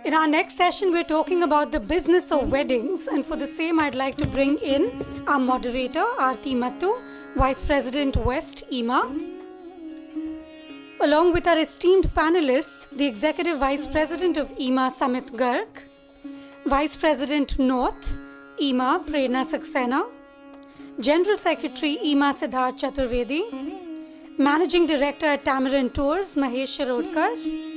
In our next session, we're talking about the business of weddings, and for the same, I'd like to bring in our moderator, Aarti Mattu, Vice President West, EMA, along with our esteemed panelists, the Executive Vice President of EMA, Samit Garg, Vice President North, EMA, Prerna Saxena, General Secretary, EMA, Siddharth Chaturvedi, Managing Director at Tamarind Tours, Mahesh Shirodkar,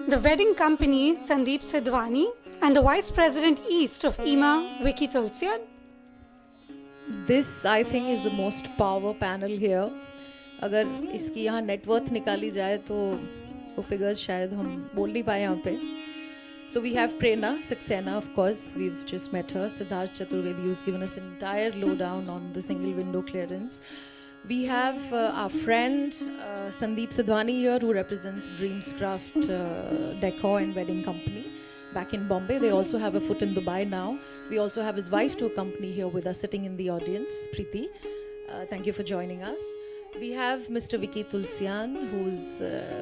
the wedding company, Sandeep Sidhwani, and the Vice President East of EMA, Vicky Tulsian. This, I think, is the most power panel here. अगर इसकी यहाँ net worth निकाली जाए तो वो figures शायद हम बोल नहीं पाए यहाँ पे. So we have Prerna Saxena, of course, we've just met her. Siddharth Chaturvedi, who's given us an entire lowdown on the single window clearance. We have our friend Sandeep Sidhwani here, who represents Dreamscraft Decor and Wedding Company back in Bombay. They also have a foot in Dubai now. We also have his wife to accompany here with us, sitting in the audience, Preeti. Thank you for joining us. We have Mr. Vicky Tulsian, who's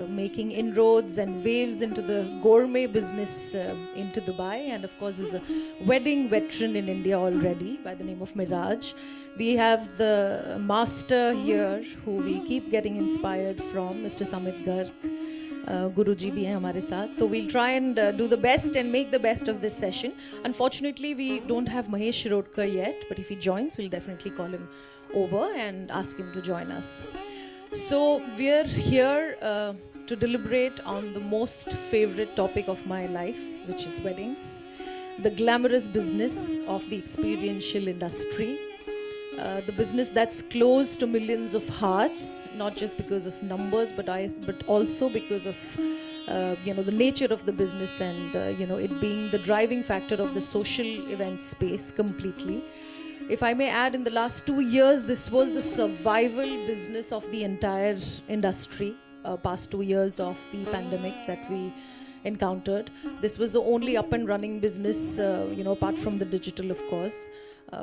making inroads and waves into the gourmet business into Dubai, and of course is a wedding veteran in India already by the name of Miraj. We have the master here who we keep getting inspired from, Mr. Samit Garg. Guruji bhi hai hamare saath. So we'll try and do the best and make the best of this session. Unfortunately, we don't have Mahesh Shirodkar yet, but if he joins, we'll definitely call him over and ask him to join us. So we're here to deliberate on the most favorite topic of my life, which is weddings, the glamorous business of the experiential industry, the business that's close to millions of hearts, not just because of numbers, but also because of the nature of the business and it being the driving factor of the social event space completely. If I may add, in the last 2 years, this was the survival business of the entire industry. Past 2 years of the pandemic that we encountered, this was the only up and running business, apart from the digital, of course,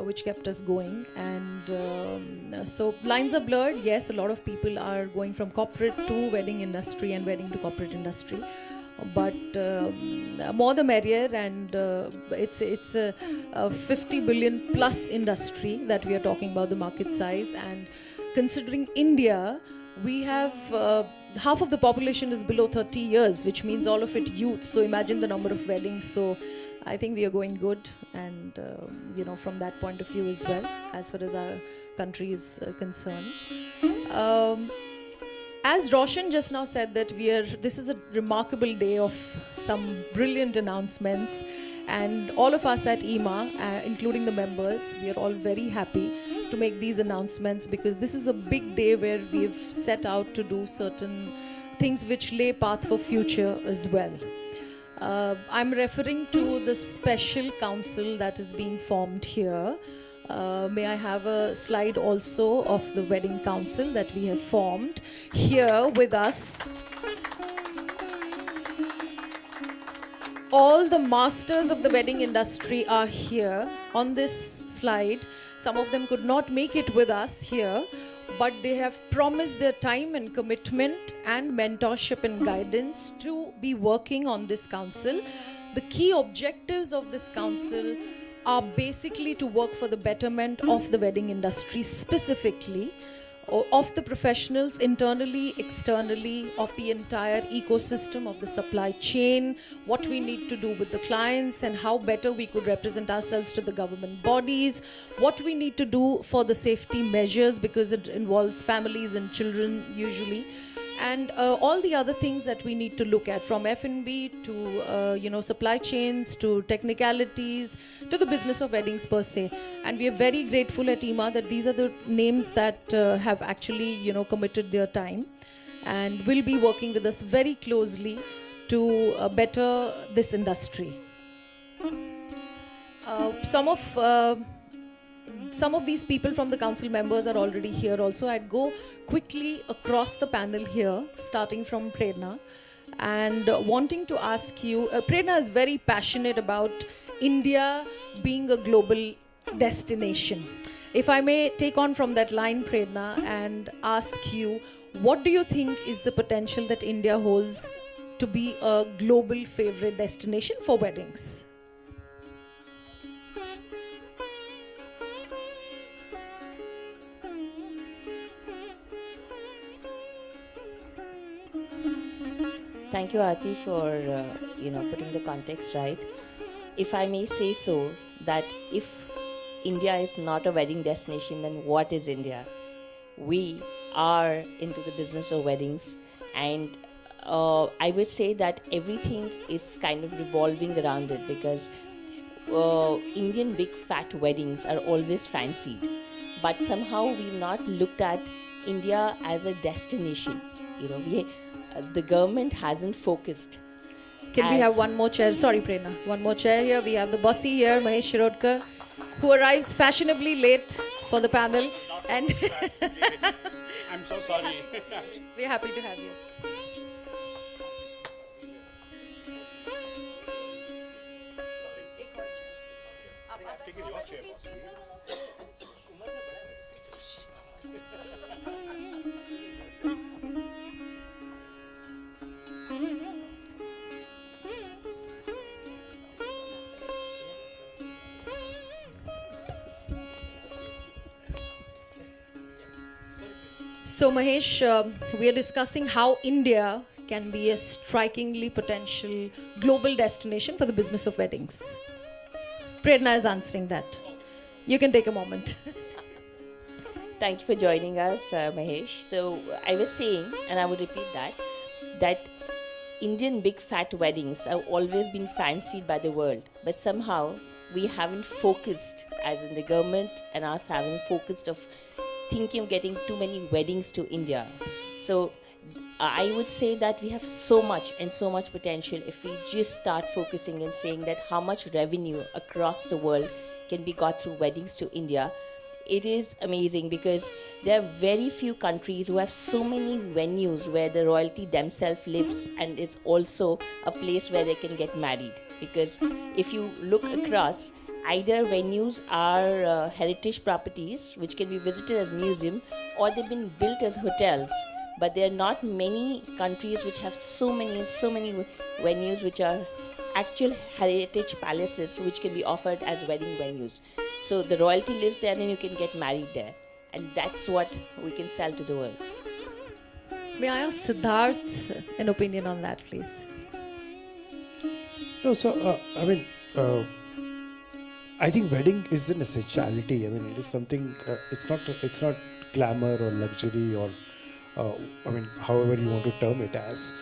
which kept us going. And so lines are blurred. Yes, a lot of people are going from corporate to wedding industry and wedding to corporate industry. But more the merrier, and it's a 50 billion plus industry that we are talking about, the market size. And considering India, we have half of the population is below 30 years, which means all of it youth. So imagine the number of weddings. So I think we are going good, and from that point of view as well, as far as our country is concerned. As Roshan just now said, that this is a remarkable day of some brilliant announcements, and all of us at EMA, including the members, we are all very happy to make these announcements, because this is a big day where we've set out to do certain things which lay path for future as well. I'm referring to the special council that is being formed here. May I have a slide also of the wedding council that we have formed here with us. All the masters of the wedding industry are here on this slide. Some of them could not make it with us here, but they have promised their time and commitment and mentorship and guidance to be working on this council. The key objectives of this council are basically to work for the betterment of the wedding industry, specifically of the professionals internally, externally, of the entire ecosystem of the supply chain, what we need to do with the clients and how better we could represent ourselves to the government bodies, what we need to do for the safety measures, because it involves families and children usually, and all the other things that we need to look at, from F&B to supply chains to technicalities to the business of weddings per se. And we are very grateful at EMA that these are the names that have actually committed their time and will be working with us very closely to better this industry. Some of these people from the council members are already here also. I'd go quickly across the panel here, starting from Prerna, and wanting to ask you, Prerna is very passionate about India being a global destination. If I may take on from that line, Prerna, and ask you, what do you think is the potential that India holds to be a global favorite destination for weddings? Thank you, Aarti, for putting the context right. If I may say so, that if India is not a wedding destination, then what is India? We are into the business of weddings, and I would say that everything is kind of revolving around it, because Indian big fat weddings are always fancied, but somehow we've not looked at India as a destination. The government hasn't focused. Can we have one more chair? Sorry, Prerna. One more chair here. We have the bossy here, Mahesh Shirodkar, who arrives fashionably late for the panel. And I'm so sorry. we're happy to have you. So Mahesh, we are discussing how India can be a strikingly potential global destination for the business of weddings. Prerna is answering that. You can take a moment. Thank you for joining us, Mahesh. So I was saying, and I would repeat that Indian big fat weddings have always been fancied by the world, but somehow we haven't focused, as in the government and us haven't focused of thinking of getting too many weddings to India. So I would say that we have so much potential if we just start focusing and saying that how much revenue across the world can be got through weddings to India. It is amazing because there are very few countries who have so many venues where the royalty themselves lives, and it's also a place where they can get married. Because if you look across, either venues are heritage properties which can be visited as museum, or they've been built as hotels. But there are not many countries which have so many venues which are actual heritage palaces which can be offered as wedding venues. So the royalty lives there and you can get married there. And that's what we can sell to the world. May I ask Siddharth an opinion on that, please? No, so I think wedding is an essentiality. I mean, it is something. It's not glamour or luxury or however you want to term it as.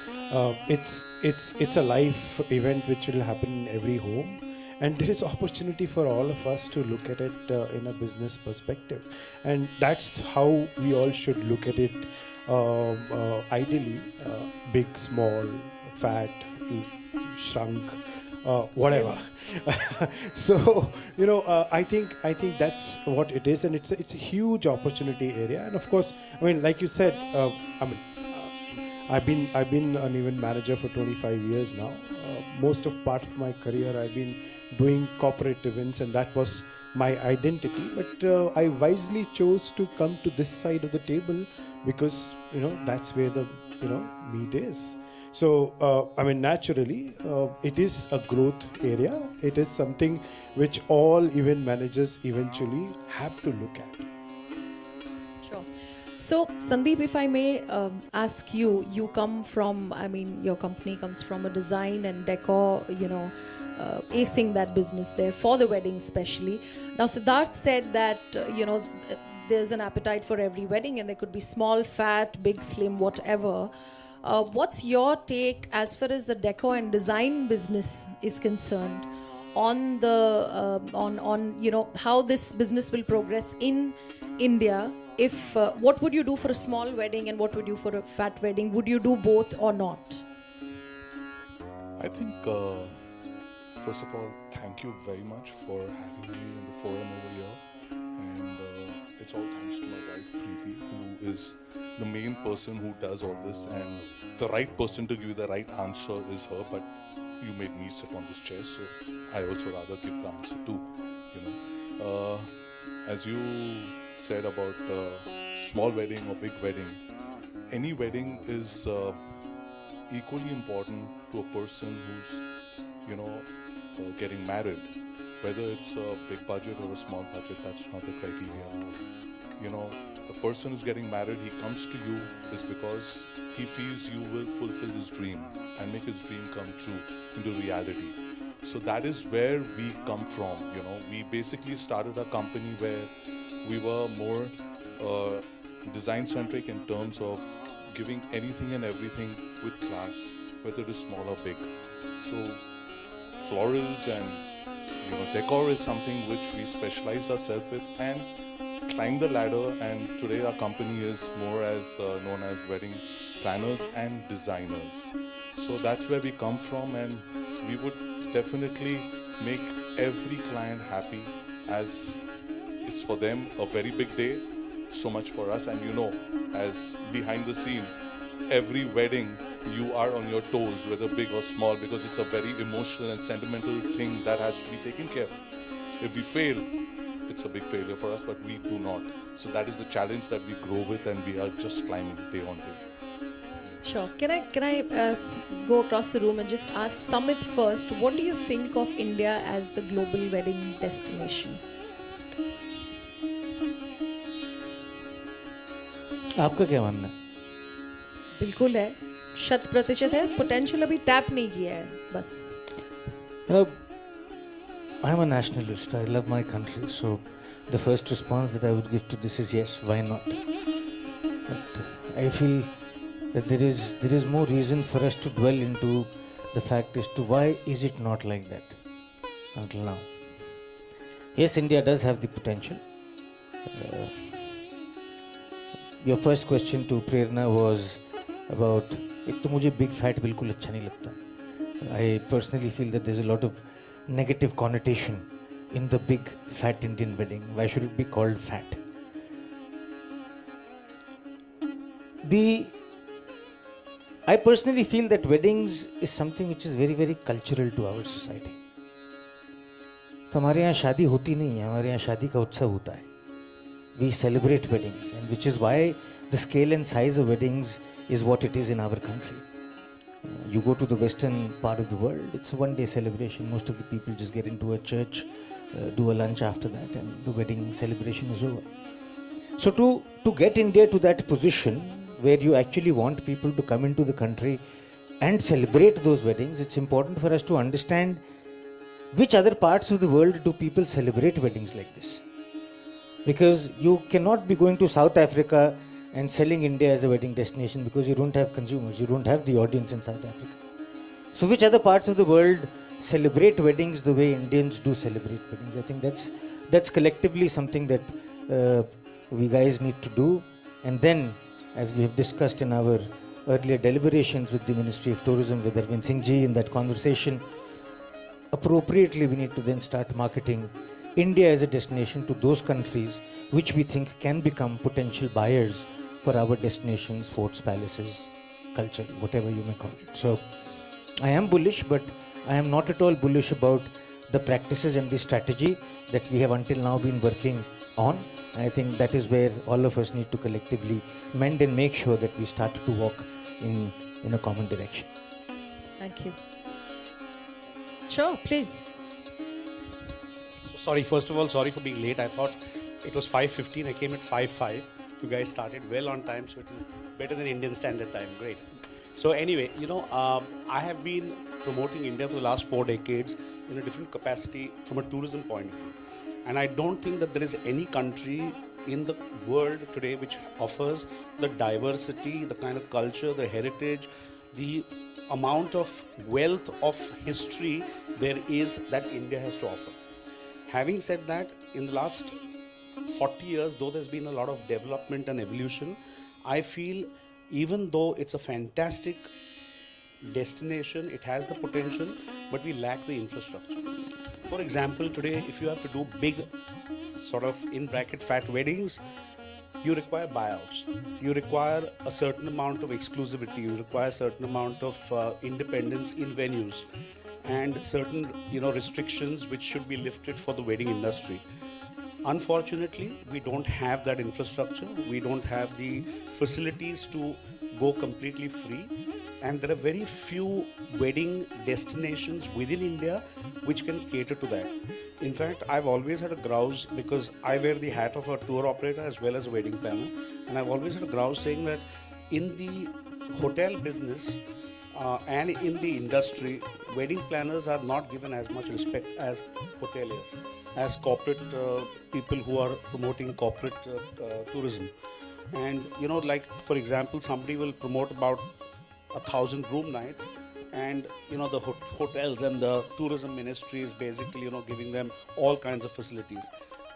It's a life event which will happen in every home, and there is opportunity for all of us to look at it in a business perspective, and that's how we all should look at it. Ideally, big, small, fat, shrunk, whatever. So I think that's what it is, and it's a huge opportunity area. And of course, I mean, like you said, I've been an event manager for 25 years now. Most of part of my career I've been doing corporate events, and that was my identity. But I wisely chose to come to this side of the table because that's where the meat is. So naturally, it is a growth area. It is something which all event managers eventually have to look at. Sure. So, Sandeep, if I may ask you, you come from, your company comes from a design and decor, acing that business there for the wedding especially. Now, Siddharth said that, there's an appetite for every wedding, and there could be small, fat, big, slim, whatever. What's your take as far as the decor and design business is concerned on the how this business will progress in India? If what would you do for a small wedding and what would you for a fat wedding? Would you do both or not? I think first of all, thank you very much for having me in the forum over here, and it's all thanks to my wife Preeti, who is the main person who does all this, and the right person to give you the right answer is her, but you made me sit on this chair, so I also rather give the answer too. As you said about small wedding or big wedding, any wedding is equally important to a person who's, getting married. Whether it's a big budget or a small budget, that's not the criteria. The person who's getting married, he comes to you is because he feels you will fulfill his dream and make his dream come true into reality. So that is where we come from. We basically started a company where we were more design centric in terms of giving anything and everything with class, whether it is small or big. So florals and decor is something which we specialized ourselves with and climbed the ladder, and today our company is more as known as wedding planners and designers. So that's where we come from, and we would definitely make every client happy, as it's for them a very big day, so much for us. And as behind the scene, every wedding you are on your toes, whether big or small, because it's a very emotional and sentimental thing that has to be taken care of. If we fail, it's a big failure for us, but we do not. So that is the challenge that we grow with, and we are just climbing day on day. Sure. Can I go across the room and just ask Samit first, what do you think of India as the global wedding destination? आपका क्या मानना है? बिल्कुल है, 100% है, potential अभी tap नहीं किया है, बस. I'm a nationalist. I love my country. So the first response that I would give to this is yes, why not? But I feel that there is more reason for us to dwell into the fact as to why is it not like that until now. Yes, India does have the potential. Your first question to Prerna was about, एक तो मुझे big fat बिल्कुल अच्छा नहीं लगता. I personally feel that there's a lot of negative connotation in the big fat Indian wedding. Why should it be called fat? I personally feel that weddings is something which is very, very cultural to our society. तो हमारे यहाँ शादी होती नहीं है, हमारे यहाँ शादी का उत्सव होता है. We celebrate weddings, and which is why the scale and size of weddings is what it is in our country. You go to the western part of the world, it's a one-day celebration. Most of the people just get into a church, do a lunch after that, and the wedding celebration is over. So to get India to that position where you actually want people to come into the country and celebrate those weddings, it's important for us to understand which other parts of the world do people celebrate weddings like this. Because you cannot be going to South Africa and selling India as a wedding destination because you don't have consumers, you don't have the audience in South Africa. So which other parts of the world celebrate weddings the way Indians do celebrate weddings? I think that's collectively something that we guys need to do. And then, as we have discussed in our earlier deliberations with the Ministry of Tourism, with Arvind Singh Ji in that conversation, appropriately we need to then start marketing India as a destination to those countries which we think can become potential buyers for our destinations, forts, palaces, culture, whatever you may call it. So I am bullish, but I am not at all bullish about the practices and the strategy that we have until now been working on. I think that is where all of us need to collectively mend and make sure that we start to walk in a common direction. Thank you. Sure, please. So sorry, first of all, sorry for being late. I thought it was 5:15. I came at 5:05. You guys started well on time, so it is better than Indian Standard Time. Great. So anyway, I have been promoting India for the last 4 decades in a different capacity from a tourism point of view. And I don't think that there is any country in the world today which offers the diversity, the kind of culture, the heritage, the amount of wealth of history there is that India has to offer. Having said that, in the last 40 years, though there's been a lot of development and evolution, I feel even though it's a fantastic destination, it has the potential, but we lack the infrastructure. For example, today, if you have to do big, sort of in bracket fat weddings, you require buyouts. You require a certain amount of exclusivity. You require a certain amount of independence in venues, and certain restrictions which should be lifted for the wedding industry. Unfortunately, we don't have that infrastructure. We don't have the facilities to go completely free. and there are very few wedding destinations within India which can cater to that. In fact, I've always had a grouse because I wear the hat of a tour operator as well as a wedding planner, and I've always had a grouse saying that in the hotel business and in the industry, wedding planners are not given as much respect as hoteliers, as corporate people who are promoting corporate tourism. And like for example, somebody will promote about 1,000 room nights, and the hotels and the tourism ministry is basically giving them all kinds of facilities.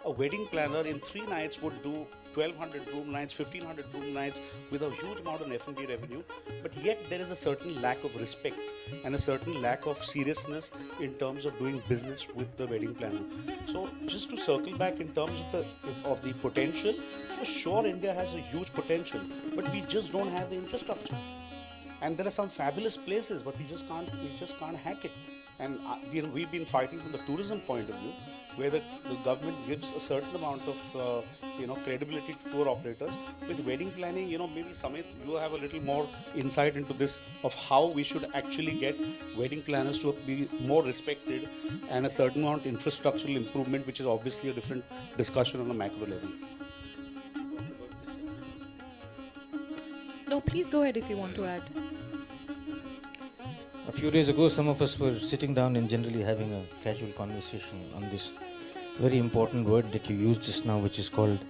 A wedding planner in 3 nights would do 1,200 room nights, 1,500 room nights with a huge amount of F&B revenue, but yet there is a certain lack of respect and a certain lack of seriousness in terms of doing business with the wedding planner. So just to circle back in terms of the potential, for sure India has a huge potential, but we just don't have the infrastructure. And there are some fabulous places, but we just can't hack it. And we've been fighting from the tourism point of view, where the government gives a certain amount of credibility to tour operators. With wedding planning, maybe Samit, you have a little more insight into this of how we should actually get wedding planners to be more respected, and a certain amount of infrastructural improvement, which is obviously a different discussion on a macro level. No, please go ahead if you want to add. A few days ago, some of us were sitting down and generally having a casual conversation on this very important word that you used just now, which is called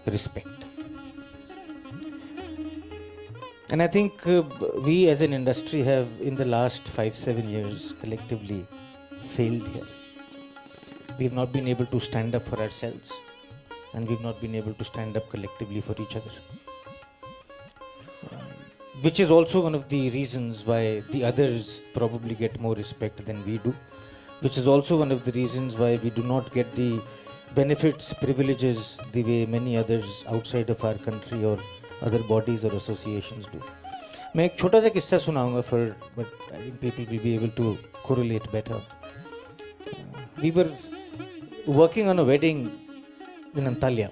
respect. And I think we as an industry have, in the last 5-7 years, collectively failed here. We have not been able to stand up for ourselves, and we've not been able to stand up collectively for each other. Which is also one of the reasons why the others probably get more respect than we do. Which is also one of the reasons why we do not get the benefits, privileges the way many others outside of our country or other bodies or associations do. मैं एक छोटा सा किस्सा सुनाऊंगा but I think people will be able to correlate better. We were working on a wedding in Antalya.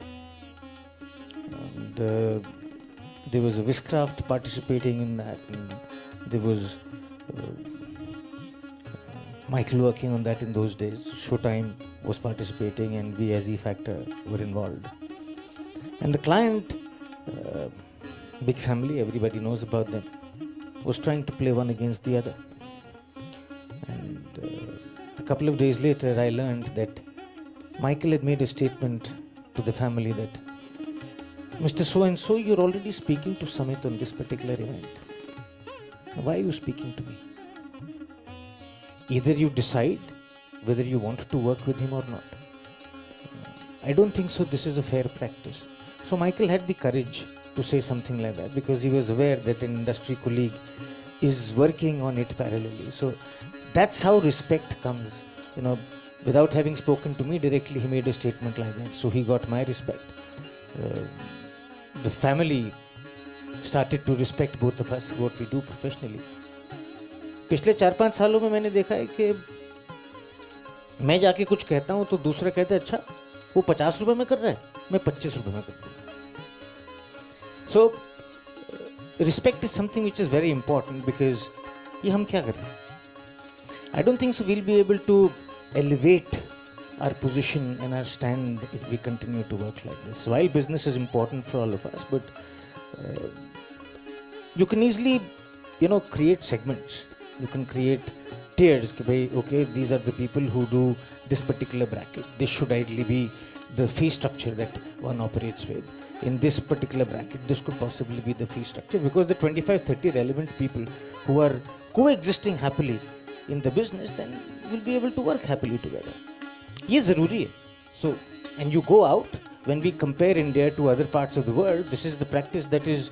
And, there was a Wishcraft participating in that, and there was Michael working on that in those days. Showtime was participating, and we as E-Factor were involved. And the client, big family, everybody knows about them, was trying to play one against the other. And a couple of days later, I learned that Michael had made a statement to the family that, Mr. So-and-so, you're already speaking to Samit on this particular event. Why are you speaking to me? Either you decide whether you want to work with him or not. I don't think so this is a fair practice. So Michael had the courage to say something like that because he was aware that an industry colleague is working on it parallelly. So that's how respect comes. Without having spoken to me directly, he made a statement like that. So he got my respect. The family started to respect both of us, what we do professionally. पिछले 4-5 सालों में मैंने देखा है कि मैं जाके कुछ कहता हूँ तो दूसरा कहता है अच्छा वो 50 रुपए में कर रहा है मैं 25 रुपए में करता हूँ. So respect is something which is very important because ये हम क्या कर रहे हैं? I don't think so we'll be able to elevate our position and our stand if we continue to work like this. While business is important for all of us, but you can easily, create segments. You can create tiers. Okay, these are the people who do this particular bracket. This should ideally be the fee structure that one operates with. In this particular bracket, this could possibly be the fee structure because the 25-30 relevant people who are coexisting happily in the business, then will be able to work happily together. ये ज़रूरी है. So, and you go out, when we compare India to other parts of the world, this is the practice that is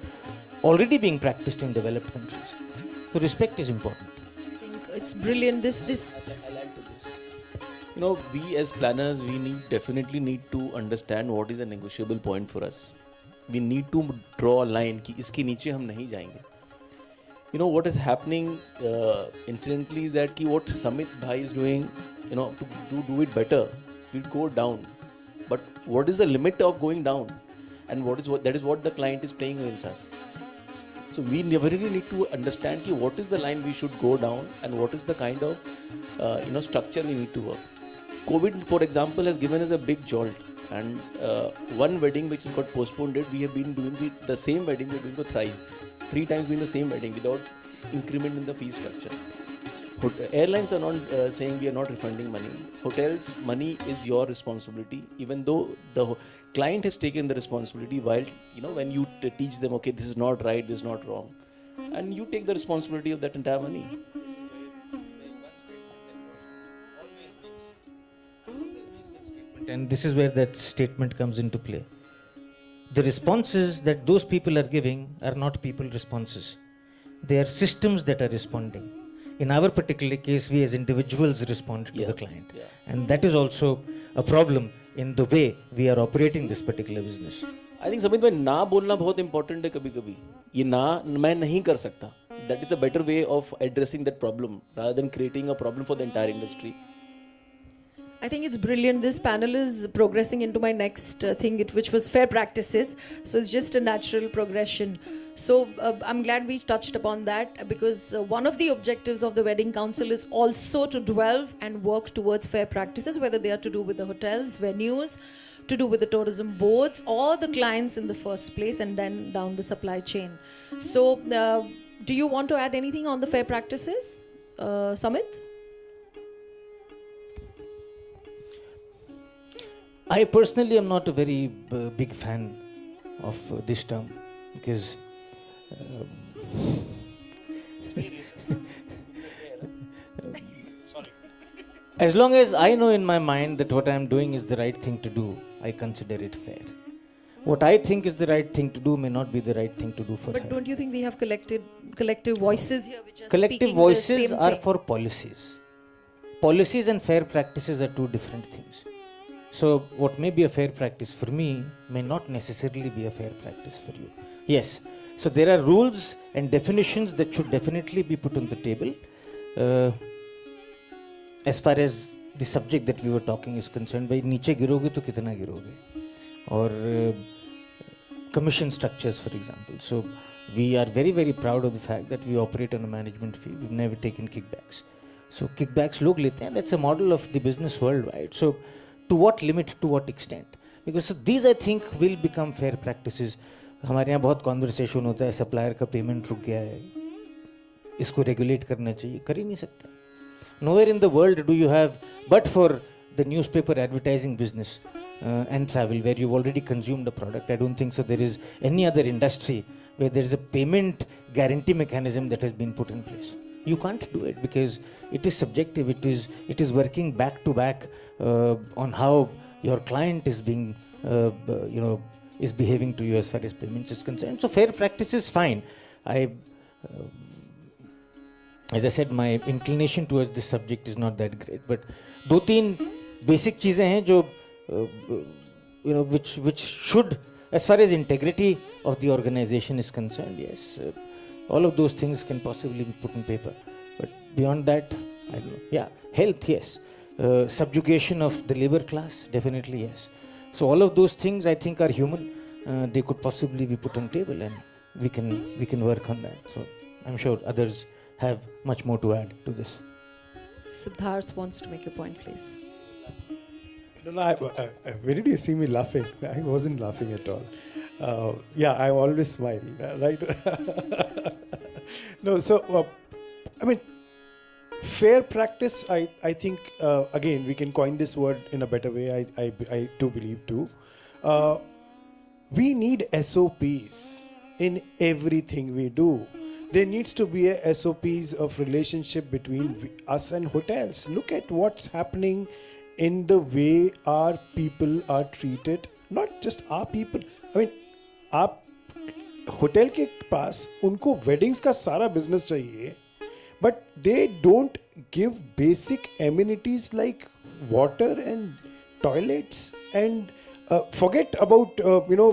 already being practiced in developed countries. So respect is important. I think it's brilliant. This. I'll add to this. We as planners, we definitely need to understand what is the negotiable point for us. We need to draw a line कि इसके नीचे हम नहीं जाएंगे. What is happening incidentally is that what Samit Bhai is doing, to do it better, we'd go down. But what is the limit of going down? And that is what the client is playing against us. So we really need to understand ki what is the line we should go down and what is the kind of structure we need to work. COVID, for example, has given us a big jolt. And one wedding which has got postponed, we have been doing the same wedding we're doing for thrice. 3 times doing the same wedding without increment in the fee structure. Airlines are not saying we are not refunding money. Hotels, money is your responsibility, even though the client has taken the responsibility while, when you teach them, okay, this is not right, this is not wrong. And you take the responsibility of that entire money. And this is where that statement comes into play. The responses that those people are giving are not people responses. They are systems that are responding. In our particular case, we as individuals respond to the client. Yeah. And that is also a problem in the way we are operating this particular business. I think Samit bhai, ना बोलना बहुत important है कभी-कभी. ये ना मैं नहीं कर सकता. That is a better way of addressing that problem rather than creating a problem for the entire industry. I think it's brilliant. This panel is progressing into my next thing, which was fair practices. So it's just a natural progression. So I'm glad we touched upon that because one of the objectives of the Wedding Council is also to delve and work towards fair practices, whether they are to do with the hotels, venues, to do with the tourism boards or the clients in the first place and then down the supply chain. So do you want to add anything on the fair practices, Samit? I personally am not a very big fan of this term because as long as I know in my mind that what I am doing is the right thing to do, I consider it fair. What I think is the right thing to do may not be the right thing to do for her. But don't you think we have collective voices here which are Collective speaking voices the same are thing? for policies. Policies and fair practices are two different things. So what may be a fair practice for me may not necessarily be a fair practice for you. Yes. So there are rules and definitions that should definitely be put on the table. As far as the subject that we were talking is concerned, by नीचे गिरोगे तो कितना गिरोगे? Or commission structures, for example. So we are very, very proud of the fact that we operate on a management fee. We've never taken kickbacks. So kickbacks log lete hain. That's a model of the business worldwide. So to what limit, to what extent? Because so these I think will become fair practices. हमारे यहाँ बहुत conversation होता है supplier का payment रुक गया है इसको रेगुलेट करना चाहिए कर ही नहीं सकता nowhere in the world do you have but for the newspaper advertising business and travel where you've already consumed a product. I don't think so there is any other industry where there is a payment guarantee mechanism that has been put in place. You can't do it because it is subjective. It is working back to back on how your client is being is behaving to you as far as payments is concerned. So fair practice is fine. As I said, my inclination towards this subject is not that great. But 2-3 basic चीजें हैं जो which should, as far as integrity of the organization is concerned, yes, all of those things can possibly be put on paper. But beyond that, I don't know. Yeah, health, yes. Subjugation of the labor class, definitely yes. So all of those things I think are human. They could possibly be put on table, and we can work on that. So I'm sure others have much more to add to this. Siddharth wants to make a point, please. No, where did you see me laughing? I wasn't laughing at all. Yeah, I always smile, right? No, so I mean, fair practice. I think again we can coin this word in a better way. I do believe too. We need SOPs in everything we do. There needs to be a SOPs of relationship between us and hotels. Look at what's happening in the way our people are treated. Not just our people. I mean, आप hotel के पास उनको weddings का सारा business चाहिए, but they don't give basic amenities like water and toilets and forget about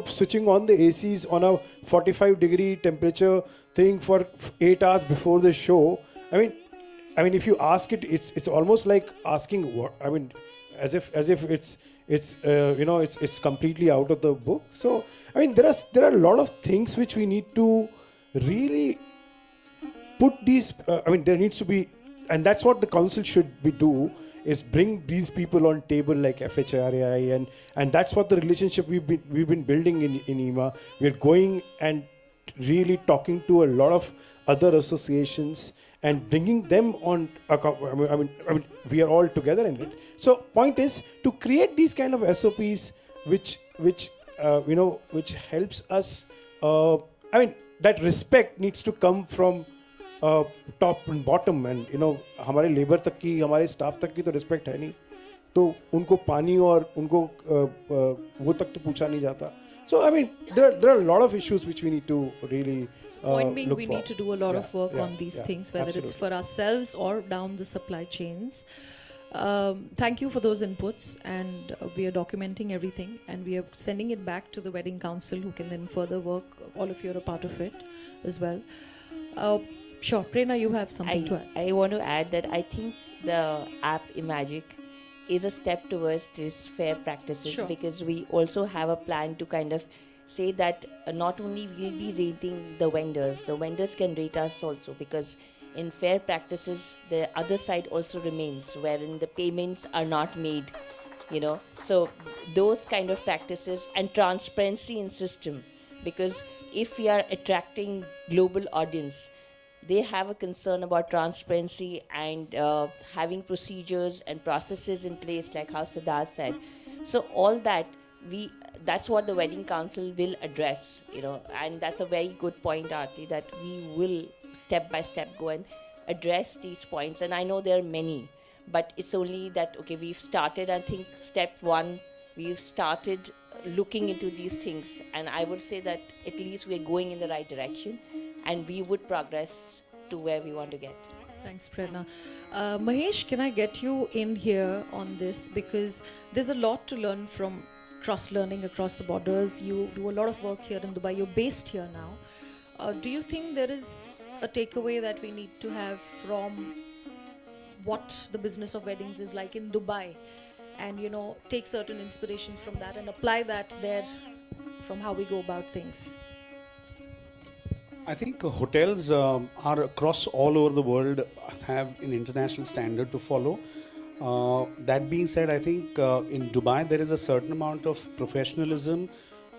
switching on the ACs on a 45-degree temperature thing for 8 hours before the show. I mean, if you ask it, it's almost like asking what. I mean, as if it's completely out of the book. So I mean, there are a lot of things which we need to really put these, there needs to be, and that's what the council should be do, is bring these people on table like FHRAI, and that's what the relationship we've been building in IMA. We're going and really talking to a lot of other associations and bringing them on. We are all together in it. So point is to create these kind of SOPs which helps us. That respect needs to come from top and bottom, and हमारे labour तक की, हमारे staff तक की तो respect है नहीं, तो उनको पानी और उनको वो तक तो पूछा नहीं जाता. So there are a lot of issues which we need to really Point being, look we for. need to do a lot of work on these yeah, things, whether it's absolutely. for ourselves or down the supply chains. Thank you for those inputs, and we are documenting everything, and we are sending it back to the wedding council, who can then further work. All of you are a part of it as well. Sure, Prerna, you have something to add. I want to add that I think the app Imagic is a step towards these fair practices, Sure. because we also have a plan to kind of say that not only we'll be rating the vendors can rate us also, because in fair practices the other side also remains, wherein the payments are not made, so those kind of practices and transparency in system, because if we are attracting global audience, they have a concern about transparency and having procedures and processes in place, like how Siddharth said. So all that that's what the wedding council will address, and that's a very good point, Aarti, that we will step by step go and address these points. And I know there are many, but it's only that, okay, we've started, I think step one, we've started looking into these things, and I would say that at least we're going in the right direction, and we would progress to where we want to get. Thanks, Prerna. Mahesh, can I get you in here on this? Because there's a lot to learn from cross-learning across the borders. You do a lot of work here in Dubai. You're based here now. Do you think there is a takeaway that we need to have from what the business of weddings is like in Dubai, and take certain inspirations from that and apply that there from how we go about things? I think hotels are across all over the world have an international standard to follow. That being said, I think in Dubai there is a certain amount of professionalism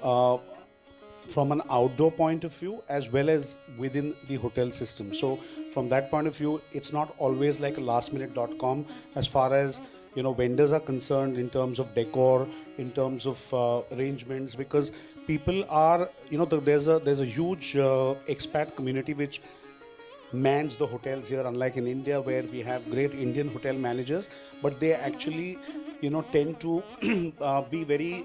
from an outdoor point of view as well as within the hotel system. So from that point of view, it's not always like a lastminute.com as far as vendors are concerned, in terms of decor, in terms of arrangements, because people are, there's a huge expat community which mans the hotels here, unlike in India where we have great Indian hotel managers, but they actually tend to be very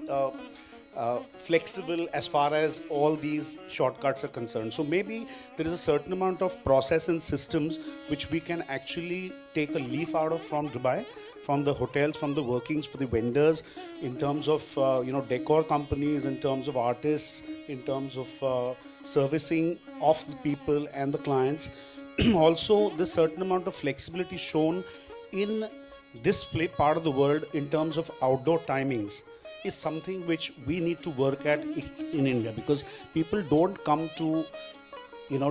flexible as far as all these shortcuts are concerned. So maybe there is a certain amount of process and systems which we can actually take a leaf out of from Dubai, from the hotels, from the workings for the vendors, in terms of decor companies, in terms of artists, in terms of servicing of the people and the clients. Also, this certain amount of flexibility shown in this part of the world in terms of outdoor timings is something which we need to work at in India, because people don't come to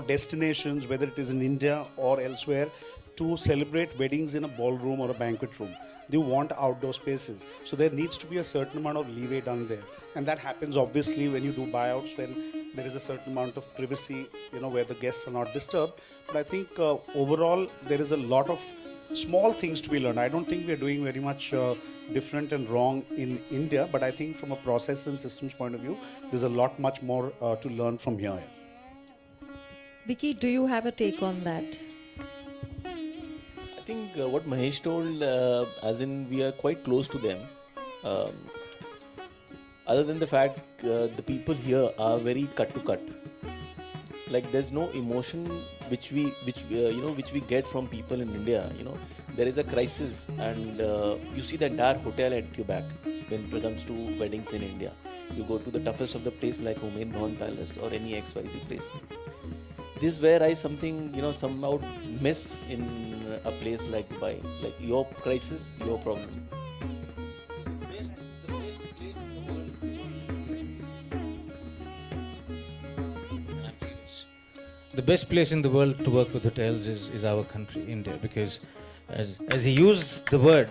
destinations, whether it is in India or elsewhere, to celebrate weddings in a ballroom or a banquet room. They want outdoor spaces. So there needs to be a certain amount of leeway done there. And that happens obviously when you do buyouts, when there is a certain amount of privacy, where the guests are not disturbed. But I think overall there is a lot of small things to be learned. I don't think we are doing very much different and wrong in India, but I think from a process and systems point of view, there's a lot much more to learn from here. Vicky, do you have a take on that? I think what Mahesh told, as in we are quite close to them. Other than the fact the people here are very cut to cut. Like there's no emotion which we get from people in India. There is a crisis, and you see the entire hotel at your back when it comes to weddings in India. You go to the toughest of the place like Humayun Bhawan Palace or any XYZ place. This is where I somehow miss in a place like Dubai. Like your crisis, your problem. the best place in the world to work with hotels is our country, India, because as he used the word,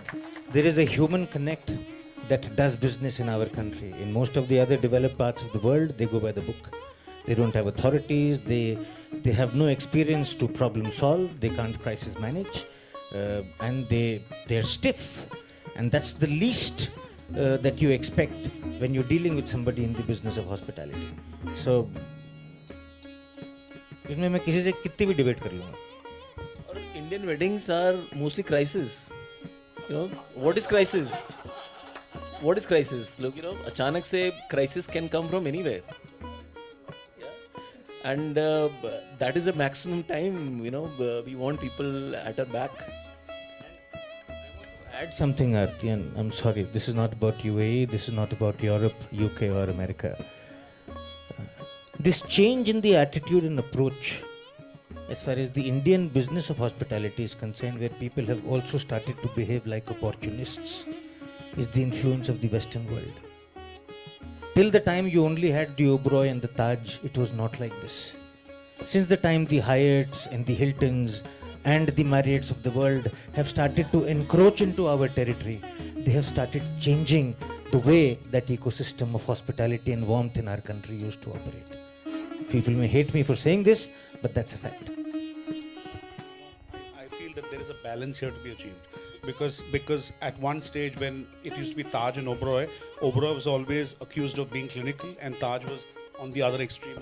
there is a human connect that does business in our country. In most of the other developed parts of the world, they go by the book. They don't have authorities, they have no experience to problem solve, they can't crisis manage, and they're stiff. And that's the least that you expect when you're dealing with somebody in the business of hospitality. So, इसमें मैं किसी से कितनी भी debate कर लूँगा. और Indian weddings are mostly crisis. You know, what is crisis? What is crisis? Look, you know, अचानक से crisis can come from anywhere. Yeah. And that is the maximum time, you know, we want people at our back. Add something, Aarti, and I'm sorry, this is not about UAE, this is not about Europe, UK or America. This change in the attitude and approach as far as the Indian business of hospitality is concerned, where people have also started to behave like opportunists, is the influence of the Western world. Till the time you only had the Oberoi and the Taj, it was not like this. Since the time the Hyatts and the Hiltons and the Marriotts of the world have started to encroach into our territory, they have started changing the way that ecosystem of hospitality and warmth in our country used to operate. People may hate me for saying this, but that's a fact. I feel that there is a balance here to be achieved. Because at one stage when it used to be Taj and Oberoi was always accused of being clinical and Taj was on the other extreme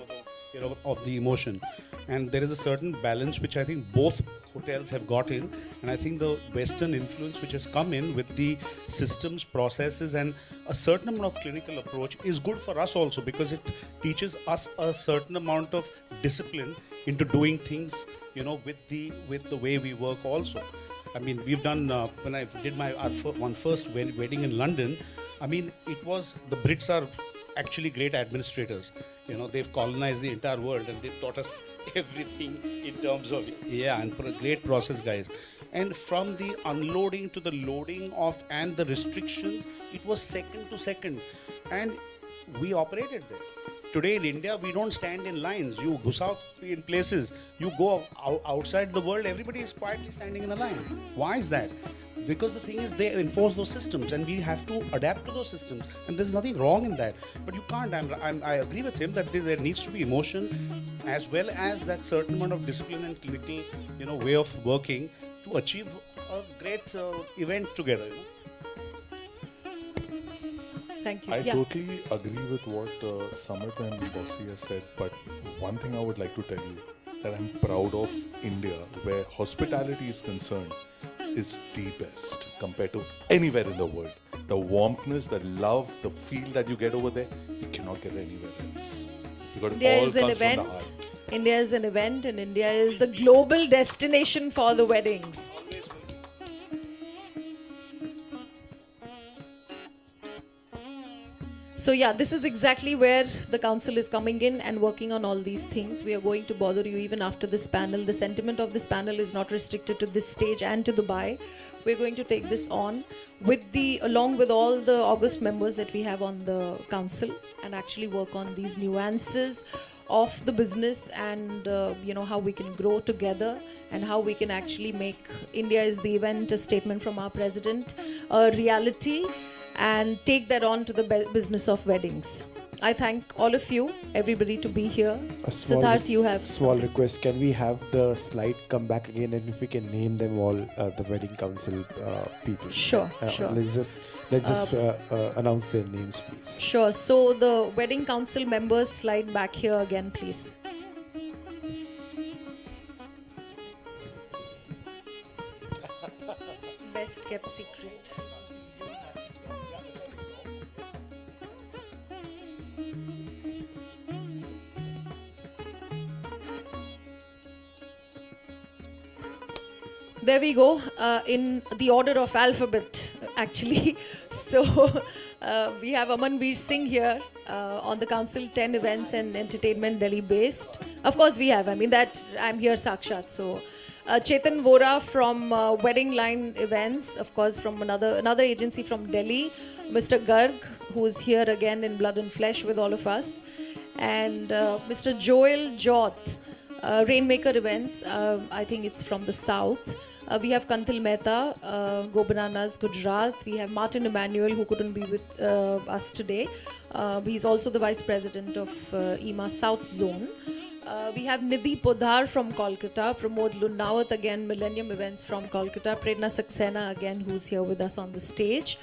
of the emotion. And there is a certain balance which I think both hotels have got in, and I think the Western influence which has come in with the systems, processes and a certain amount of clinical approach is good for us also, because it teaches us a certain amount of discipline into doing things, you know, with the way we work also. I mean, we've done, when I did my first wedding in London, I mean, it was, the Brits are actually great administrators. You know, they've colonized the entire world and they've taught us everything in terms of, and for a great process, guys. And from the unloading to the loading of and the restrictions, it was second to second. And we operated there. Today in India, we don't stand in lines. You go out in places, you go outside the world, everybody is quietly standing in a line. Why is that? Because the thing is, they enforce those systems and we have to adapt to those systems. And there's nothing wrong in that. But you can't, I agree with him that there needs to be emotion as well as that certain amount of discipline and clinical, you know, way of working to achieve a great event together. You know? Thank you. I totally agree with what Samit and Bossy has said, but one thing I would like to tell you, that I'm proud of India, where hospitality is concerned, is the best compared to anywhere in the world. The warmthness, the love, the feel that you get over there, you cannot get anywhere else. Because India it all is an comes from the event. heart. India is an event, and India is the global destination for the weddings. So yeah, this is exactly where the council is coming in and working on all these things. We are going to bother you even after this panel. The sentiment of this panel is not restricted to this stage and to Dubai. We're going to take this on along with all the August members that we have on the council, and actually work on these nuances of the business and you know, how we can grow together and how we can actually make India is the event, a statement from our president, a reality, and take that on to the business of weddings. I thank all of you, everybody, to be here. Siddharth, you have small something. request. Can we have the slide come back again, and if we can name them all, the wedding council people? Sure, sure. Let's just announce their names, please. Sure. So the wedding council members, slide back here again, please. Best kept secret. There we go, in the order of alphabet, actually. So we have Amanveer Singh here on the council, 10 events and entertainment Delhi based. Of course we have, I mean that I'm here Sakshat. So Chetan Vora from Wedding Line Events, of course from another agency from Delhi. Mr. Garg, who is here again in blood and flesh with all of us. And Mr. Joel Joth Rainmaker Events, I think it's from the south. We have Kantil Mehta, Go Bananas, Gujarat. We have Martin Emmanuel, who couldn't be with us today. He's also the Vice President of EMA South Zone. We have Nidhi Podhar from Kolkata, Pramod Lunawat again, Millennium Events from Kolkata, Prerna Saxena again, who's here with us on the stage.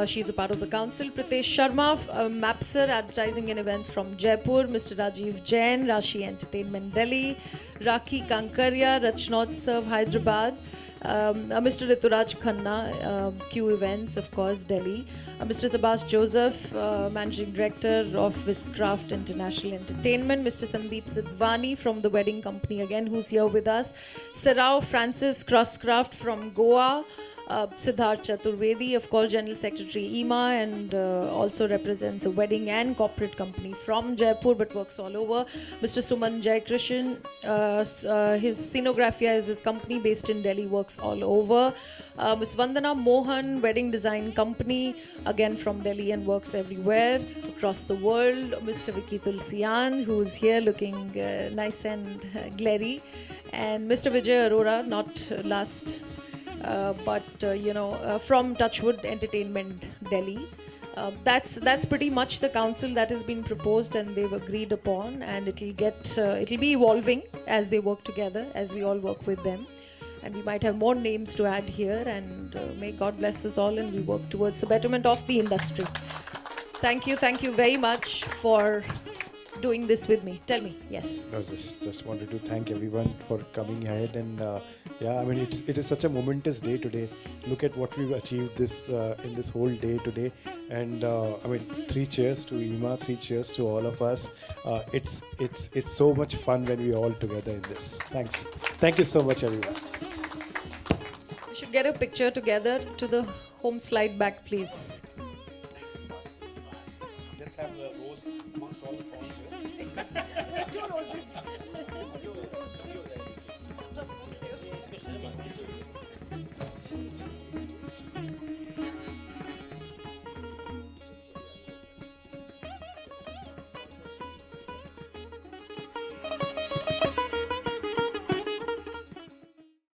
She's a part of the council. Pritesh Sharma, Mapser Advertising and Events from Jaipur, Mr. Rajiv Jain, Rashi Entertainment Delhi, Rakhi Kankaria, Rachnotsav Hyderabad, Mr. Rituraj Khanna, Q Events, of course, Delhi. Mr. Sabas Joseph, Managing Director of Viscraft International Entertainment. Mr. Sandeep Sidhwani from the wedding company again, who's here with us. Sarao Francis Crosscraft from Goa. Siddharth Chaturvedi, of course, General Secretary EMA, and also represents a wedding and corporate company from Jaipur but works all over. Mr. Suman Jayakrishan, his Scenographia is his company based in Delhi, works all over. Ms. Vandana Mohan, Wedding Design Company, again from Delhi and works everywhere across the world. Mr. Vicky Tulsian, who is here looking nice and glary. And Mr. Vijay Arora, not last from Touchwood Entertainment Delhi. That's pretty much the council that has been proposed and they've agreed upon, and it'll be evolving as they work together, as we all work with them, and we might have more names to add here, and may God bless us all and we work towards the betterment of the industry. Thank you very much for doing this with me. Tell me, yes. No, just wanted to thank everyone for coming ahead, and it is such a momentous day today. Look at what we've achieved in this whole day today, and 3 cheers to EMA, 3 cheers to all of us. It's so much fun when we're all together in this. Thank you so much, everyone. We should get a picture together. To the home slide back, please. Let's have the rose amongst all the palms here. 2 roses.